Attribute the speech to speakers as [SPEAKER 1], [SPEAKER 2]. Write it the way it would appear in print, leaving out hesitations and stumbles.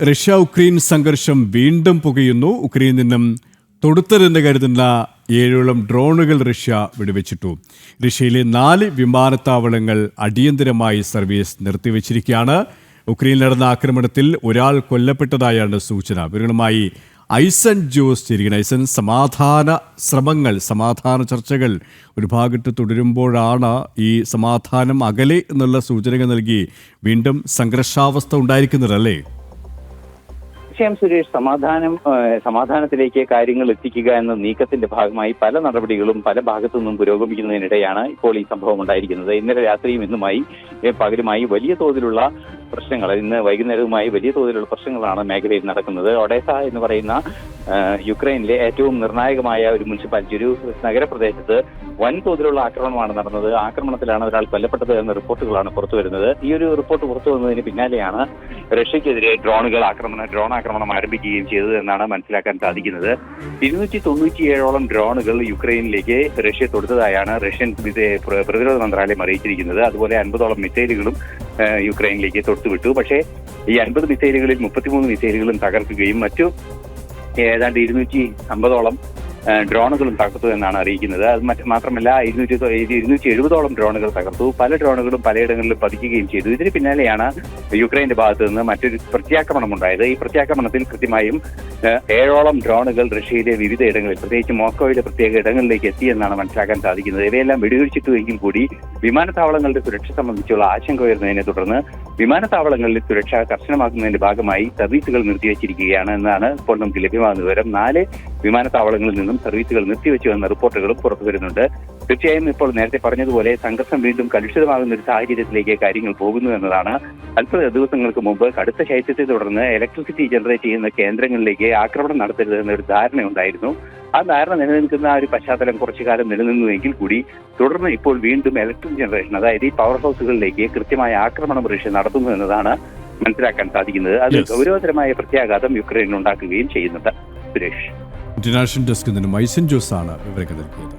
[SPEAKER 1] Russia Ukraine സംഘർഷം വീണ്ടും പുകയുന്നു. ഉക്രൈനിൽ നിന്നും തൊടുത്തതെന്ന് കരുതുന്ന 7 ഡ്രോണുകൾ റഷ്യ വെടിവെച്ചിട്ടു. റഷ്യയിലെ 4 വിമാനത്താവളങ്ങൾ അടിയന്തരമായി സർവീസ് നിർത്തിവച്ചിരിക്കുകയാണ്. ഉക്രൈനിൽ നടന്ന ആക്രമണത്തിൽ ഒരാൾ കൊല്ലപ്പെട്ടതായാണ് സൂചന. വിവരങ്ങളുമായി ഐസൻ ജോസ് ചേരുകയാണ്. ഐസൻ, സമാധാന ശ്രമങ്ങൾ, സമാധാന ചർച്ചകൾ ഒരു ഭാഗത്ത് തുടരുമ്പോഴാണ് ഈ സമാധാനം അകലെ എന്നുള്ള സൂചനകൾ നൽകി വീണ്ടും സംഘർഷാവസ്ഥ ഉണ്ടായിരിക്കുന്നതല്ലേ?
[SPEAKER 2] സുരേഷ്, സമാധാനത്തിലേക്ക് കാര്യങ്ങൾ എത്തിക്കുക എന്ന നീക്കത്തിന്റെ ഭാഗമായി പല നടപടികളും പല ഭാഗത്തു നിന്നും പുരോഗമിക്കുന്നതിനിടെയാണ് ഇപ്പോൾ ഈ സംഭവം ഉണ്ടായിരിക്കുന്നത്. ഇന്നലെ രാത്രിയും ഇന്നുമായി പകലുമായി വലിയ തോതിലുള്ള പ്രശ്നങ്ങൾ, ഇന്ന് വൈകുന്നേരവുമായി വലിയ തോതിലുള്ള പ്രശ്നങ്ങളാണ് മേഖലയിൽ നടക്കുന്നത്. ഒഡേസ എന്ന് പറയുന്ന യുക്രൈനിലെ ഏറ്റവും നിർണായകമായ ഒരു മുനിസിപ്പാലിറ്റി, ഒരു നഗരപ്രദേശത്ത് വൻതോതിലുള്ള ആക്രമണമാണ് നടന്നത്. ആക്രമണത്തിലാണ് ഒരാൾ കൊല്ലപ്പെട്ടത് എന്ന റിപ്പോർട്ടുകളാണ് പുറത്തുവരുന്നത്. ഈ ഒരു റിപ്പോർട്ട് പുറത്തു വന്നതിന് പിന്നാലെയാണ് റഷ്യക്കെതിരെ ഡ്രോൺ ആക്രമണം ആരംഭിക്കുകയും ചെയ്തത് എന്നാണ് മനസ്സിലാക്കാൻ സാധിക്കുന്നത്. 297ഓളം ഡ്രോണുകൾ യുക്രൈനിലേക്ക് റഷ്യ തൊടുത്തതായാണ് റഷ്യൻ പ്രതിരോധ മന്ത്രാലയം അറിയിച്ചിരിക്കുന്നത്. അതുപോലെ 50ഓളം മിസൈലുകളും യുക്രൈനിലേക്ക് തൊടുത്തുവിട്ടു. പക്ഷേ ഈ 50 മിസൈലുകളിൽ 33 മിസൈലുകളും തകർക്കുകയും മറ്റു ഏതാണ്ട് 250ഓളം ഡ്രോണുകളും തകർത്തു എന്നാണ് അറിയിക്കുന്നത്. അത് മാത്രമല്ല 270ഓളം ഡ്രോണുകൾ തകർത്തു. പല ഡ്രോണുകളും പലയിടങ്ങളിലും പതിക്കുകയും ചെയ്തു. ഇതിന് പിന്നാലെയാണ് യുക്രൈന്റെ ഭാഗത്തു നിന്ന് മറ്റൊരു പ്രത്യാക്രമണം ഉണ്ടായത്. ഈ പ്രത്യാക്രമണത്തിൽ കൃത്യമായും 7ഓളം ഡ്രോണുകൾ റഷ്യയിലെ വിവിധ ഇടങ്ങളിൽ, പ്രത്യേകിച്ച് മോസ്കോയിലെ പ്രത്യേക ഇടങ്ങളിലേക്ക് എത്തിയെന്നാണ് മനസ്സിലാക്കാൻ സാധിക്കുന്നത്. ഇവയെല്ലാം വെടിവെച്ചിട്ടുവെങ്കിൽ കൂടി വിമാനത്താവളങ്ങളുടെ സുരക്ഷ സംബന്ധിച്ചുള്ള ആശങ്ക ഉയർന്നതിനെ തുടർന്ന് വിമാനത്താവളങ്ങളിലെ സുരക്ഷ കർശനമാക്കുന്നതിന്റെ ഭാഗമായി സർവീസുകൾ നിർത്തിവച്ചിരിക്കുകയാണ് എന്നാണ് ഇപ്പോൾ നമുക്ക് ലഭ്യമാകുന്ന വിവരം. 4 വിമാനത്താവളങ്ങളിൽ നിന്നും സർവീസുകൾ നിർത്തിവെച്ചു എന്ന റിപ്പോർട്ടുകളും പുറത്തു വരുന്നുണ്ട്. തീർച്ചയായും ഇപ്പോൾ നേരത്തെ പറഞ്ഞതുപോലെ സംഘർഷം വീണ്ടും കലുഷിതമാകുന്ന ഒരു സാഹചര്യത്തിലേക്ക് കാര്യങ്ങൾ പോകുന്നു എന്നതാണ്. അല്പ ദിവസങ്ങൾക്ക് മുമ്പ് കടുത്ത ശൈത്യത്തെ തുടർന്ന് ഇലക്ട്രിസിറ്റി ജനറേറ്റ് ചെയ്യുന്ന കേന്ദ്രങ്ങളിലേക്ക് ആക്രമണം നടത്തരുത് എന്നൊരു ധാരണയുണ്ടായിരുന്നു. ആ ധാരണ നിലനിൽക്കുന്ന ഒരു പശ്ചാത്തലം കുറച്ചു കാലം നിലനിന്നുവെങ്കിൽ കൂടി തുടർന്ന് ഇപ്പോൾ വീണ്ടും ഇലക്ട്രിക് ജനറേഷൻ, അതായത് ഈ പവർ ഹൗസുകളിലേക്ക് കൃത്യമായ ആക്രമണം റഷ്യ നടത്തുന്നു എന്നതാണ് മനസ്സിലാക്കാൻ സാധിക്കുന്നത്. അത് ഗൗരവതരമായ പ്രത്യാഘാതം യുക്രൈനിൽ ഉണ്ടാക്കുകയും ചെയ്യുന്നുണ്ട്. സുരേഷ്,
[SPEAKER 1] ഇന്റർനാഷണൽ ഡെസ്കിൽ നിന്നും ഐസൻ ജോസ് ആണ് വിവരങ്ങൾ നൽകിയത്.